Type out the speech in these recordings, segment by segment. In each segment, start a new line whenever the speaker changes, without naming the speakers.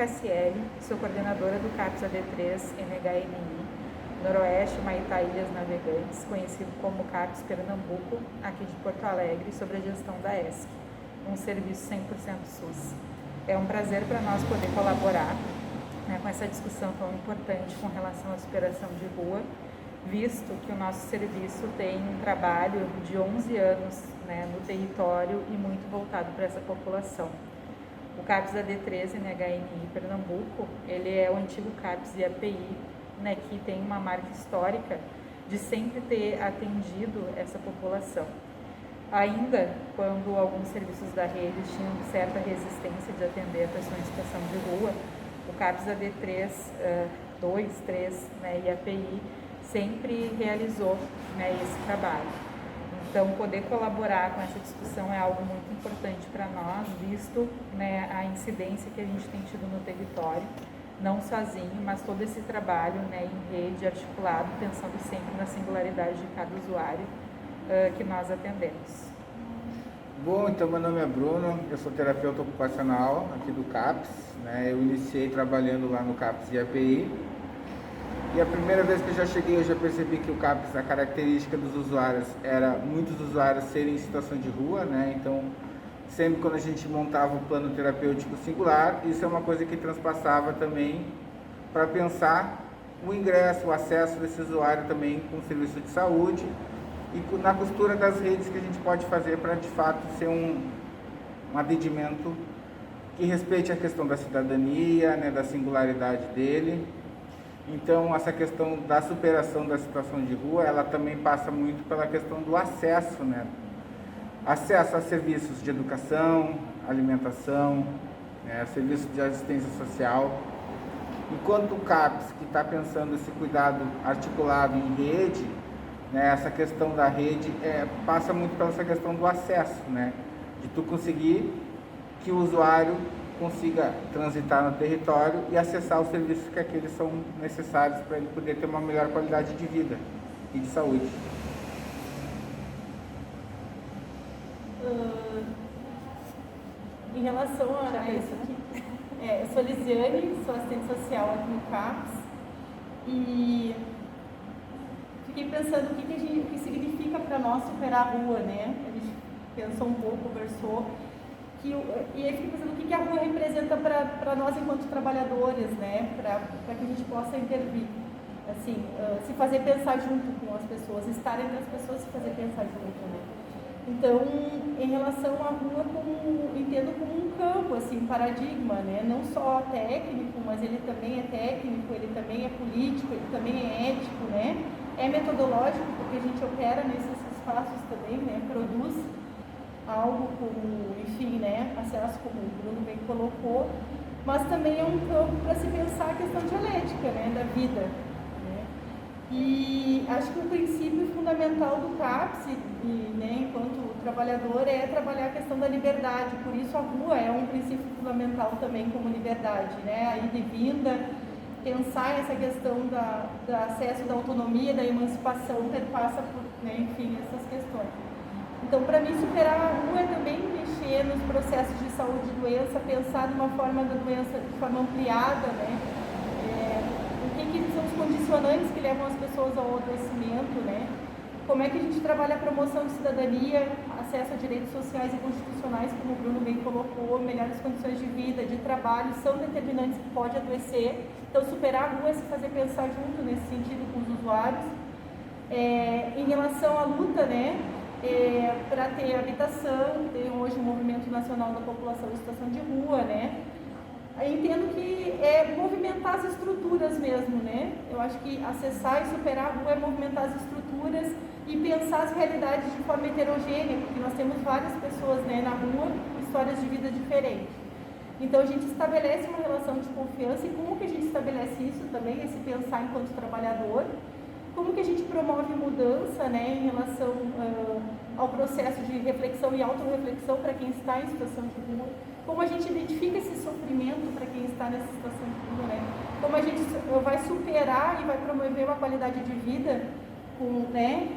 Cassiele, sou coordenadora do CAPS AD3 NHNI, Noroeste Humaitá Ilhas Navegantes, conhecido como CAPS Pernambuco, aqui de Porto Alegre, sobre a gestão da ESC, um serviço 100% SUS. É um prazer para nós poder colaborar, né, com essa discussão tão importante com relação à superação de rua, visto que o nosso serviço tem um trabalho de 11 anos, né, no território e muito voltado para essa população. O CAPS AD3 NHNI Pernambuco, ele é o antigo CAPS IAPI, né, que tem uma marca histórica de sempre ter atendido essa população. Ainda quando alguns serviços da rede tinham certa resistência de atender a pessoa em situação de rua, o CAPS AD3, 2, 3, né, e API sempre realizou, né, esse trabalho. Então, poder colaborar com essa discussão é algo muito importante para nós, visto, né, a incidência que a gente tem tido no território, não sozinho, mas todo esse trabalho, né, em rede, articulado, pensando sempre na singularidade de cada usuário que nós atendemos.
Bom, então meu nome é Bruno, eu sou terapeuta ocupacional aqui do CAPS, né? Eu iniciei trabalhando lá no CAPS de API e a primeira vez que eu já cheguei eu já percebi que o CAPS, a característica dos usuários era muitos usuários serem em situação de rua, né? Então, sempre quando a gente montava o plano terapêutico singular, isso é uma coisa que transpassava também para pensar o ingresso, o acesso desse usuário também com o serviço de saúde e na costura das redes que a gente pode fazer para de fato ser um atendimento que respeite a questão da cidadania, né, da singularidade dele. Então essa questão da superação da situação de rua, ela também passa muito pela questão do acesso, né? Acesso a serviços de educação, alimentação, né, serviços de assistência social. Enquanto o CAPS, que está pensando esse cuidado articulado em rede, né, essa questão da rede passa muito pela essa questão do acesso, né, de tu conseguir que o usuário consiga transitar no território e acessar os serviços que aqueles são necessários para ele poder ter uma melhor qualidade de vida e de saúde.
Em relação a isso aqui, eu sou Lisiane, sou assistente social aqui no CAPS e fiquei pensando o que significa para nós superar a rua, né? A gente pensou um pouco, conversou, e aí fiquei pensando o que a rua representa para nós enquanto trabalhadores, né? Para que a gente possa intervir, assim, se fazer pensar junto com as pessoas, estar entre as pessoas e se fazer pensar junto, né? Então, em relação à rua, entendo como um campo, assim, um paradigma, né? Não só técnico, mas ele também é técnico, ele também é político, ele também é ético, né? É metodológico, porque a gente opera nesses espaços também, né? Produz algo como, enfim, né? Acesso, como o Bruno bem colocou, mas também é um campo para se pensar a questão dialética, né? Da vida. E acho que o princípio fundamental do CAPS, né, enquanto trabalhador, é trabalhar a questão da liberdade. Por isso a rua é um princípio fundamental também como liberdade, né? A ida e vinda, pensar essa questão do acesso, da autonomia, da emancipação, perpassa por, né, enfim, essas questões. Então, para mim, superar a rua é também mexer nos processos de saúde e doença, pensar de uma forma da doença de forma ampliada, né? O que são os condicionantes que levam as pessoas ao adoecimento, né? Como é que a gente trabalha a promoção de cidadania, acesso a direitos sociais e constitucionais, como o Bruno bem colocou, melhores condições de vida, de trabalho, são determinantes que pode adoecer. Então, superar a rua é se fazer pensar junto nesse sentido com os usuários. Em relação à luta, né? Para ter habitação, tem hoje o Movimento Nacional da População em Situação de Rua, né? Eu entendo que é movimentar as estruturas mesmo, né? Eu acho que acessar e superar a rua é movimentar as estruturas e pensar as realidades de forma heterogênea, porque nós temos várias pessoas, né, na rua, histórias de vida diferentes. Então a gente estabelece uma relação de confiança e como que a gente estabelece isso também, esse pensar enquanto trabalhador, como que a gente promove mudança, né, em relação ao processo de reflexão e autorreflexão para quem está em situação de rua, como a gente identifica esse sofrimento para quem está nessa situação de rua, né, como a gente vai superar e vai promover uma qualidade de vida com, né,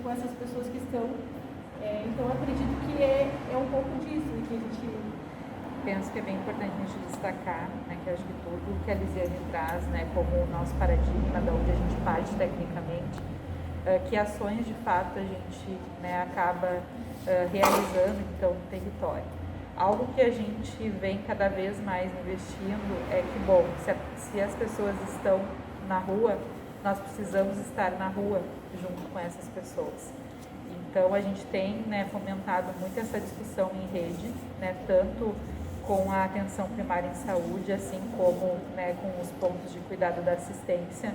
com essas pessoas que estão. Então eu acredito que é um pouco disso que a gente
penso que é bem importante a gente destacar, né, que acho que tudo que a Lisiane traz, né, como o nosso paradigma, de onde a gente parte tecnicamente, que ações de fato a gente, né, acaba realizando então no território. Algo que a gente vem cada vez mais investindo é que, bom, se as pessoas estão na rua, nós precisamos estar na rua junto com essas pessoas. Então a gente tem, né, fomentado muito essa discussão em rede, né, tanto com a atenção primária em saúde, assim como, né, com os pontos de cuidado da assistência,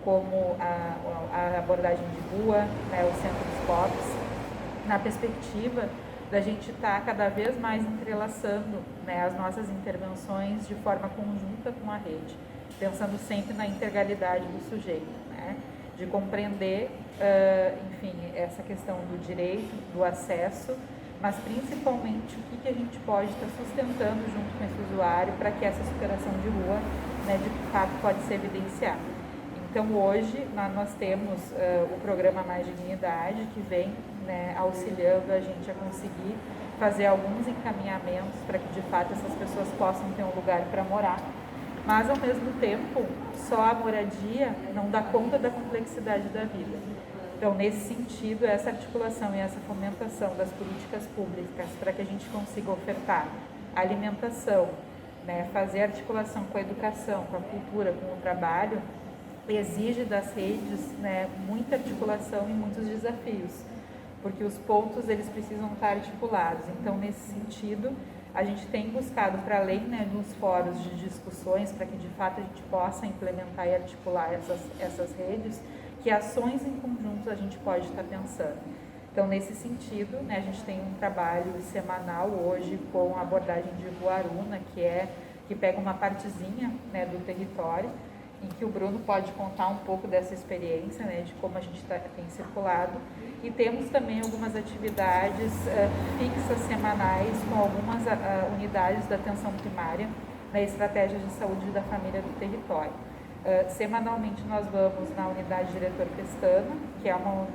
como a abordagem de rua, né, o centro dos POPs, na perspectiva da gente estar cada vez mais entrelaçando, né, as nossas intervenções de forma conjunta com a rede, pensando sempre na integralidade do sujeito, né, de compreender, enfim, essa questão do direito, do acesso, mas principalmente o que a gente pode estar sustentando junto com esse usuário para que essa superação de rua, né, de fato pode ser evidenciada. Então hoje nós temos o programa Mais Dignidade, que vem, né, auxiliando a gente a conseguir fazer alguns encaminhamentos para que de fato essas pessoas possam ter um lugar para morar. Mas ao mesmo tempo, só a moradia não dá conta da complexidade da vida. Então, nesse sentido, essa articulação e essa fomentação das políticas públicas para que a gente consiga ofertar alimentação, né, fazer articulação com a educação, com a cultura, com o trabalho, exige das redes, né, muita articulação e muitos desafios, porque os pontos eles precisam estar articulados. Então, nesse sentido, a gente tem buscado, para além, né, dos fóruns de discussões, para que de fato a gente possa implementar e articular essas redes, que ações em conjunto a gente pode estar pensando. Então, nesse sentido, né, a gente tem um trabalho semanal hoje com a abordagem de Rua Aruna, que pega uma partezinha, né, do território, em que o Bruno pode contar um pouco dessa experiência, né, de como a gente tem circulado. E temos também algumas atividades fixas semanais com algumas unidades da atenção primária na estratégia de saúde da família do território. Semanalmente nós vamos na unidade Diretor Pestana, que é uma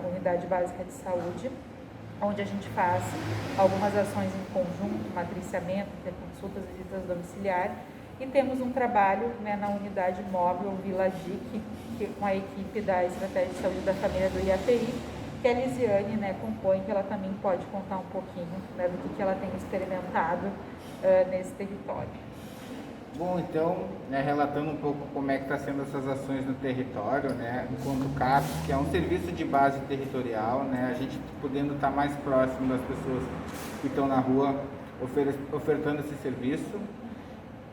unidade básica de saúde, onde a gente faz algumas ações em conjunto, matriciamento, consultas e visitas domiciliares. E temos um trabalho, né, na unidade móvel Vila DIC, com a equipe da Estratégia de Saúde da Família do IAPI, que a Lisiane, né, compõe, que ela também pode contar um pouquinho, né, do que ela tem experimentado nesse território.
Bom, então, né, relatando um pouco como é que está sendo essas ações no território, né, enquanto CAPS, que é um serviço de base territorial, né, a gente podendo estar mais próximo das pessoas que estão na rua ofertando esse serviço.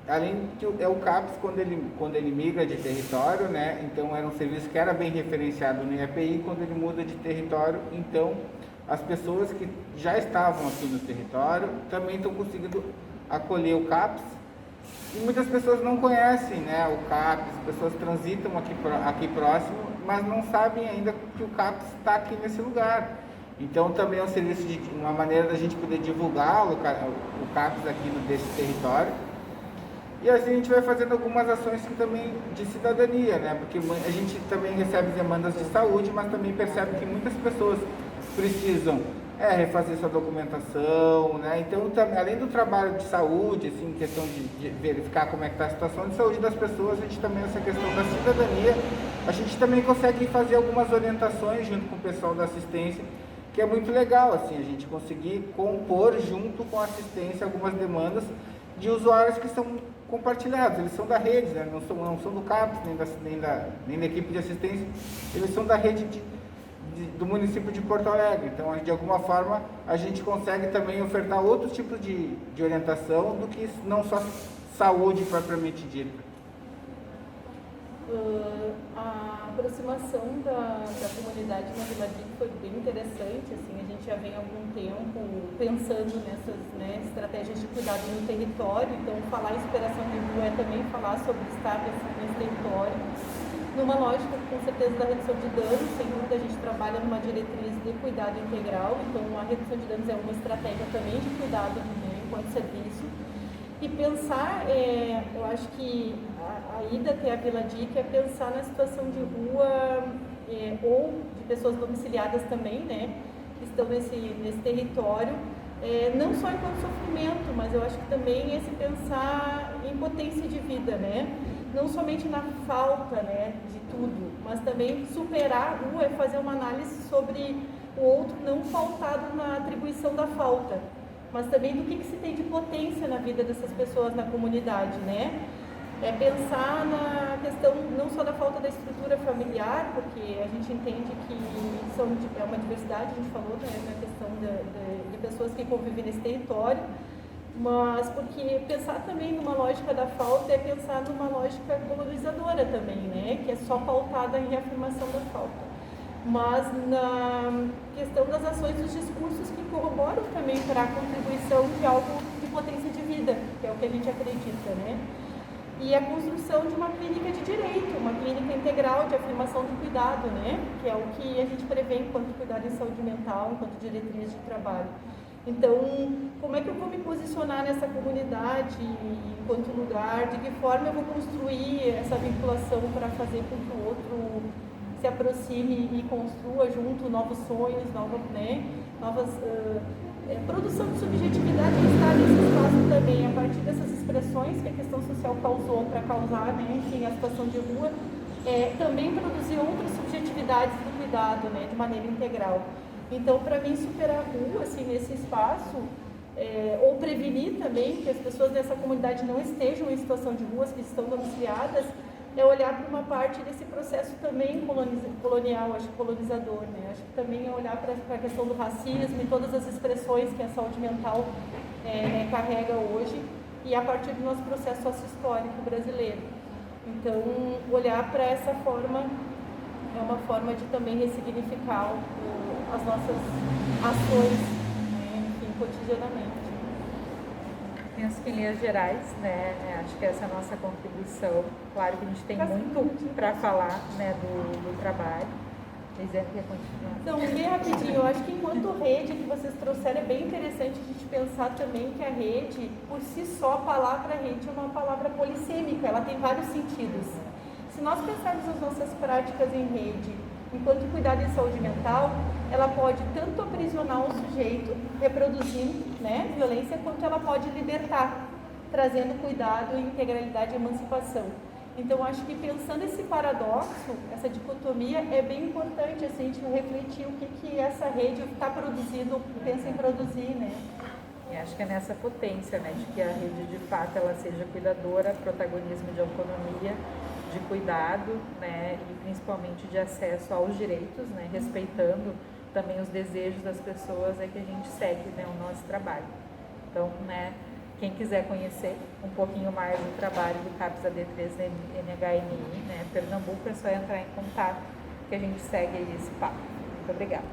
Além que é o CAPS, quando ele migra de território, né, então era um serviço que era bem referenciado no IAPI, quando ele muda de território, então as pessoas que já estavam aqui no território também estão conseguindo acolher o CAPS, e muitas pessoas não conhecem, né, o CAPS, as pessoas transitam aqui próximo, mas não sabem ainda que o CAPS está aqui nesse lugar. Então também é um serviço uma maneira da gente poder divulgar o CAPS aqui desse território. E assim a gente vai fazendo algumas ações também de cidadania, né? Porque a gente também recebe demandas de saúde, mas também percebe que muitas pessoas precisam refazer sua documentação, né? Então, além do trabalho de saúde, assim, questão de verificar como é que está a situação de saúde das pessoas, a gente também, essa questão da cidadania, a gente também consegue fazer algumas orientações junto com o pessoal da assistência, que é muito legal, assim, a gente conseguir compor junto com a assistência algumas demandas de usuários que são compartilhados, eles são da rede, né? não são do CAPS, nem da equipe de assistência, eles são da rede do município de Porto Alegre. Então, de alguma forma, a gente consegue também ofertar outros tipos de orientação do que não só saúde propriamente dita.
A aproximação da comunidade na Vila DIC foi bem interessante, assim, a gente já vem há algum tempo pensando nessas, né, estratégias de cuidado no território, então falar em superação de rua é também falar sobre estar nesse território, numa lógica com certeza da redução de danos. Sem dúvida a gente trabalha numa diretriz de cuidado integral, então a redução de danos é uma estratégia também de cuidado, né, enquanto serviço. E pensar, eu acho que a ida até a Vila DIC é pensar na situação de rua ou de pessoas domiciliadas também, né, que estão nesse território, não só enquanto sofrimento, mas eu acho que também esse pensar em potência de vida, né? Não somente na falta, né, de tudo, mas também superar a rua é fazer uma análise sobre o outro, não pautado na atribuição da falta, mas também do que se tem de potência na vida dessas pessoas na comunidade, né? É pensar na questão não só da falta da estrutura familiar, porque a gente entende que é uma diversidade, a gente falou, né, na questão de pessoas que convivem nesse território, mas porque pensar também numa lógica da falta é pensar numa lógica colonizadora também, né, que é só pautada em reafirmação da falta. Mas na questão das ações, dos discursos que corroboram também para a contribuição de algo de potência de vida, que é o que a gente acredita, né? E a construção de uma clínica de direito, uma clínica integral de afirmação do cuidado, né? Que é o que a gente prevê enquanto cuidado em saúde mental, enquanto diretriz de trabalho. Então, como é que eu vou me posicionar nessa comunidade, enquanto lugar? De que forma eu vou construir essa vinculação para fazer com que o outro se aproxime e construa junto novos sonhos, novas produção de subjetividade e estar nesse espaço também, a partir dessas expressões que a questão social causou para causar, né, enfim, a situação de rua, também produzir outras subjetividades do cuidado, né, de maneira integral. Então, para mim, superar a rua, assim, nesse espaço, ou prevenir também que as pessoas dessa comunidade não estejam em situação de ruas, que estão domiciliadas, é olhar para uma parte desse processo também colonial, acho que colonizador, né? Acho que também é olhar para a questão do racismo e todas as expressões que a saúde mental carrega hoje, e a partir do nosso processo sócio-histórico brasileiro. Então, olhar para essa forma é uma forma de também ressignificar as nossas ações, né, enfim, cotidianamente.
Penso que em linhas gerais, né, acho que essa é a nossa contribuição. Claro que a gente tem muito para falar, né, do trabalho. Gisele quer continuar?
Então, bem rapidinho, eu acho que enquanto rede que vocês trouxeram, é bem interessante a gente pensar também que a rede, por si só, a palavra rede é uma palavra polissêmica, ela tem vários sentidos. Se nós pensarmos as nossas práticas em rede, enquanto cuidado em saúde mental, ela pode tanto aprisionar o sujeito, reproduzindo, né, violência, quanto ela pode libertar, trazendo cuidado, integralidade e emancipação. Então, acho que pensando esse paradoxo, essa dicotomia, é bem importante assim, a gente refletir o que essa rede está produzindo, pensa em produzir, né?
E acho que é nessa potência, né, de que a rede, de fato, ela seja cuidadora, protagonismo de autonomia, de cuidado, né, e principalmente de acesso aos direitos, né, respeitando também os desejos das pessoas, é que a gente segue, né, o nosso trabalho. Então, né, quem quiser conhecer um pouquinho mais do trabalho do CAPS AD3-NHNI, né, Pernambuco, é só entrar em contato que a gente segue aí esse papo. Muito obrigada.